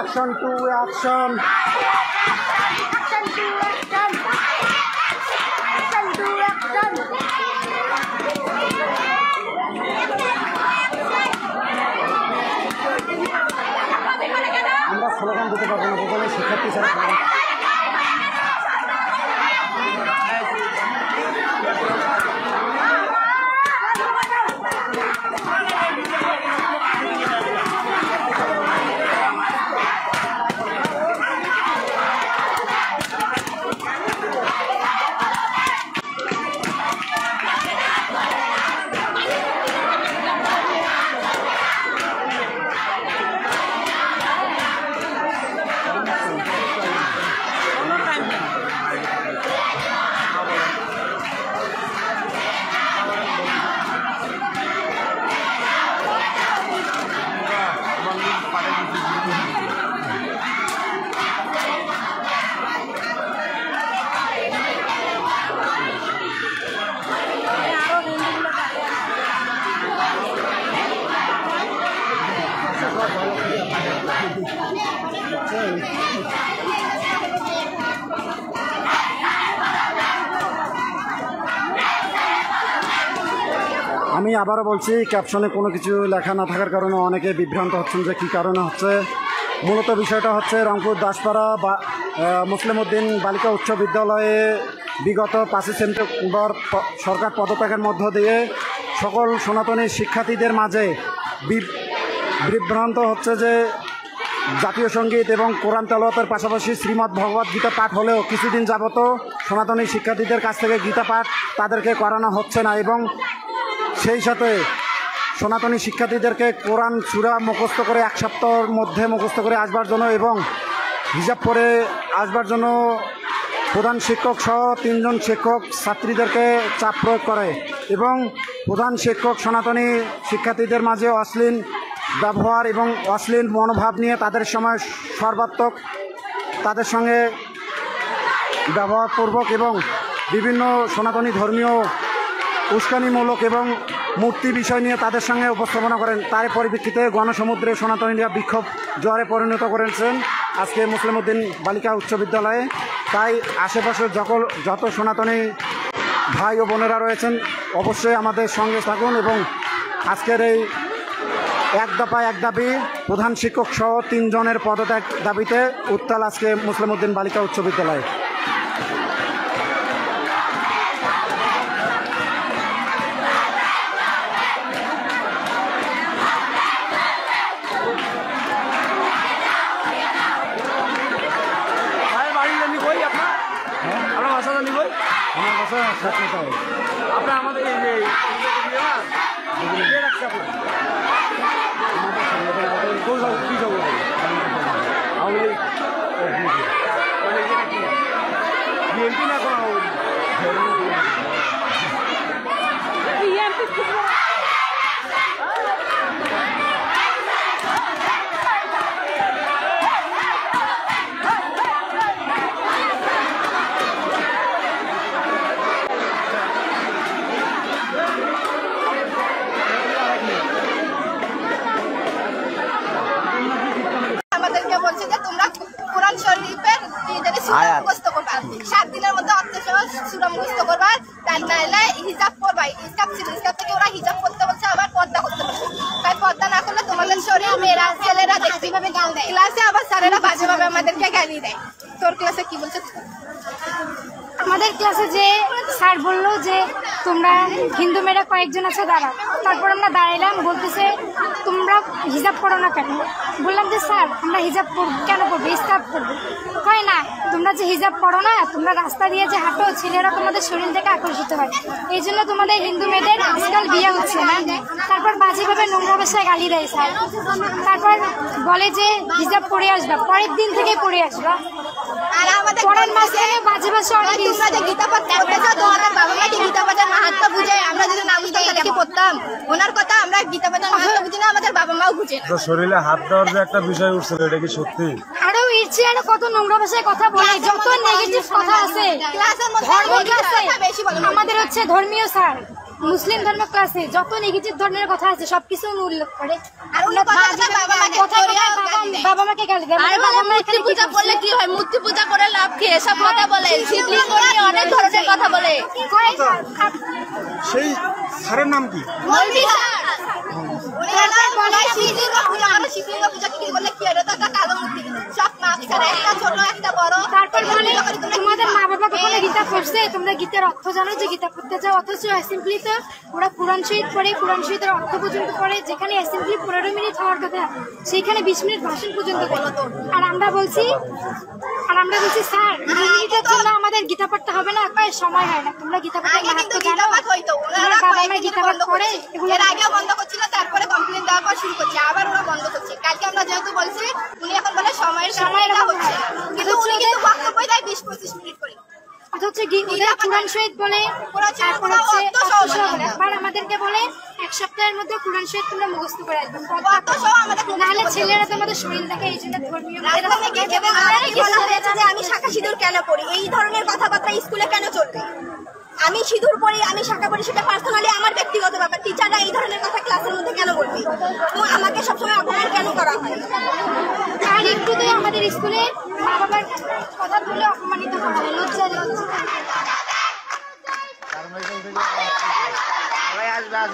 Action to action. Action to action. Action to action. আমরা slogan দিতে পারবো না, বলে শিক্ষার্থী ছাড়া আমি আবারও বলছি, ক্যাপশনে কোনো কিছু লেখা না থাকার কারণে অনেকে বিভ্রান্ত হচ্ছেন যে কী কারণে হচ্ছে। মূলত বিষয়টা হচ্ছে রংপুর দাসপাড়া মুসলিম উদ্দিন বালিকা উচ্চ বিদ্যালয়ে বিগত 5 সেপ্টেম্বর সরকার পদত্যাগের মধ্য দিয়ে সকল সনাতনী শিক্ষার্থীদের মাঝে বিভ্রান্ত হচ্ছে যে জাতীয় সঙ্গীত এবং কোরআন তেলাওয়াতের পাশাপাশি শ্রীমদ্ ভগবদ গীতা পাঠ হলেও কিছুদিন যাবত সনাতনী শিক্ষার্থীদের কাছ থেকে গীতা পাঠ তাদেরকে করানো হচ্ছে না, এবং সেই সাথে সনাতনী শিক্ষার্থীদেরকে কোরআন সূরা মুখস্থ করে 1 সপ্তাহের মধ্যে মুখস্থ করে আসবার জন্য এবং হিজাব পরে আসবার জন্য প্রধান শিক্ষক সহ 3 জন শিক্ষক ছাত্রীদেরকে চাপ প্রয়োগ করে, এবং প্রধান শিক্ষক সনাতনী শিক্ষার্থীদের মাঝে অশ্লীল ব্যবহার এবং অশ্লীল মনোভাব নিয়ে তাদের সময় সর্বাত্মক তাদের সঙ্গে ব্যবহারপূর্বক এবং বিভিন্ন সনাতনী ধর্মীয় উস্কানিমূলক এবং মূর্তি বিষয় নিয়ে তাদের সঙ্গে উপস্থাপনা করেন। তার পরিপ্রেক্ষিতে গণসমুদ্রে সনাতনীরা বিক্ষোভ জোয়ারে পরিণত করেছেন আজকে মুসলিম উদ্দিন বালিকা উচ্চ বিদ্যালয়ে। তাই আশেপাশে যত সনাতনী ভাই ও বোনেরা রয়েছেন অবশ্যই আমাদের সঙ্গে থাকুন, এবং আজকের এই এক দফা এক দাবি প্রধান শিক্ষক সহ 3 জনের পদত্যাগ দাবিতে উত্তাল আজকে মুসলিম উদ্দিন বালিকা উচ্চ বিদ্যালয়। আমার বাসা সাতটা আপনার আমাদের বিএনপি না কোনো মুখস্থ করবা 7 দিনের মধ্যে সূরা মুখস্থ করবা, তাই নাইলে হিজাব করবা। হিজাব থেকে ওরা হিজাব করতে বলছে, আবার পর্দা করতে বলছে। তাই পর্দা না করলে তোমাদের শরীর মেয়েরা ছেলেরা দেখতে পাবে, গাল দেয় ক্লাসে, আবার স্যারেরা বাজেভাবে আমাদেরকে গালি দেয়। তোর ক্লাসে কি বলছে? আমাদের ক্লাসে যে স্যার বললো যে তোমরা হিন্দু মেয়েরা কয়েকজন আছে দাঁড়াও, তারপর আমরা দাঁড়াইলাম, বলতেছে তোমরা হিজাব পড়ো না কেন? বললাম যে স্যার আমরা হিজাব কেন পড়বো, ইসলাম পড়বো। হয় না, তোমরা যে হিজাব পড়ো না, তোমরা রাস্তা দিয়ে যে হাঁটো ছেলেরা তোমাদের শরীর থেকে আকর্ষিত হয়, এই জন্য তোমাদের হিন্দু মেয়েদের আজকাল বিয়ে হচ্ছে না। তারপর বাজেভাবে নোংরা ভাষায় গালি দেয় স্যার। তারপর বলে যে হিজাব পরে আসবা, পরের দিন থেকে পরে আসবা, আর আমাদের পরের মাসে বাজে ভাষা অনেক। তোমরা যে গীতা পাঠ পড়তেছো, তোমাদের বাবা মা কি গীতা পাঠের মাহাত্ম্য বুঝে? আমরা যদি না বুঝতাম তাহলে কি পড়তাম? ওনার কথা আমরা গীতা পাঠের মাহাত্ম্য বুঝি না, আমাদের বাবা মাও বুঝে না। তো শরীরে হাত দেওয়ার যে একটা বিষয় উঠছিল, এটা কি সত্যি? আরো ইচ্ছে আরো কত নোংরা ভাষায় কথা বলে, যত নেগেটিভ কথা আছে। ক্লাসের মধ্যে আমাদের হচ্ছে ধর্মীয় স্যার, মুসলিম ধর্ম ক্লাসে যত নেগেটিভ ধরনের কথা আছে সবকিছু উনি উল্লেখ করে। আর উনি বাবা মাকে গালি দেয়। আর বলে মূর্তি পূজা করলে কি হয়, মূর্তি পূজা করে লাভ কি, এসব কথা বলে। শিবলিঙ্গ নিয়ে অনেক ধরনের কথা বলে। সেই স্যারের নাম কি? মৌলভী স্যার। উনি বলে শিবলিঙ্গ পূজা করে, শিবলিঙ্গ পূজা কি করলে কি হয়, এটা তো একটা কালো মূর্তি। সব মাপ ছাড়া একটা ছোট একটা বড়। তারপর বলে তোমাদের মা বাবা কখনো গীতা পড়ছে, তোমরা গীতার অর্থ জানো যে গীতা পড়তে যাও, অথচ অ্যাসেম্বলি তো ওরা কোরআন শরীফ পড়ে, কোরআন শরীফের অর্থ পর্যন্ত পড়ে, যেখানে অ্যাসেম্বলি 15 মিনিট হওয়ার কথা সেইখানে 20 মিনিট ভাষণ পর্যন্ত দেয়। আর আমরা বলছি স্যার 2 মিনিটের জন্য আমাদের গীতা পড়তে হবে না, কয় সময় হয় না, তোমরা গীতা পড়তে মাহাত্ম্য জানো, বাবা মা গীতা পাঠ করে। এর আগে বন্ধ করছিল, তারপরে কমপ্লেন দেওয়ার পর শুরু করছে, আবার ওরা বন্ধ করছে। কালকে আমরা যেহেতু বলছি, উনি এখন বলে সময়ের হচ্ছে, কিন্তু উনি কিন্তু বক্তব্য দেয় 20-25 মিনিট করে। অথচ কোরআন শরীফ বলে, তারপর আবার আমাদেরকে বলে 1 সপ্তাহের মধ্যে কোরআন শরীফ তোমরা মুখস্থ করে আসবে, নাহলে ছেলেরা তোমাদের শরীর দেখে। এই জন্য ধর্মীয় আমি শাখা সিঁদুর কেন পড়ি, এই ধরনের কথাবার্তা স্কুলে কেন চলবে? আমি সিঁদুর পড়ি, আমি শাখা পড়ি, সেটা পার্সোনালি আমার ব্যক্তিগত ব্যাপার। টিচাররা এই ধরনের কথা ক্লাসের মধ্যে কেন বলবে? আমাকে সবসময় অপমান কেন করা হয়? আর একটু তো আমাদের স্কুলে মা বাবার কথা বলে অপমানিত করা হয়, লজ্জা লজ্জা। আসবে।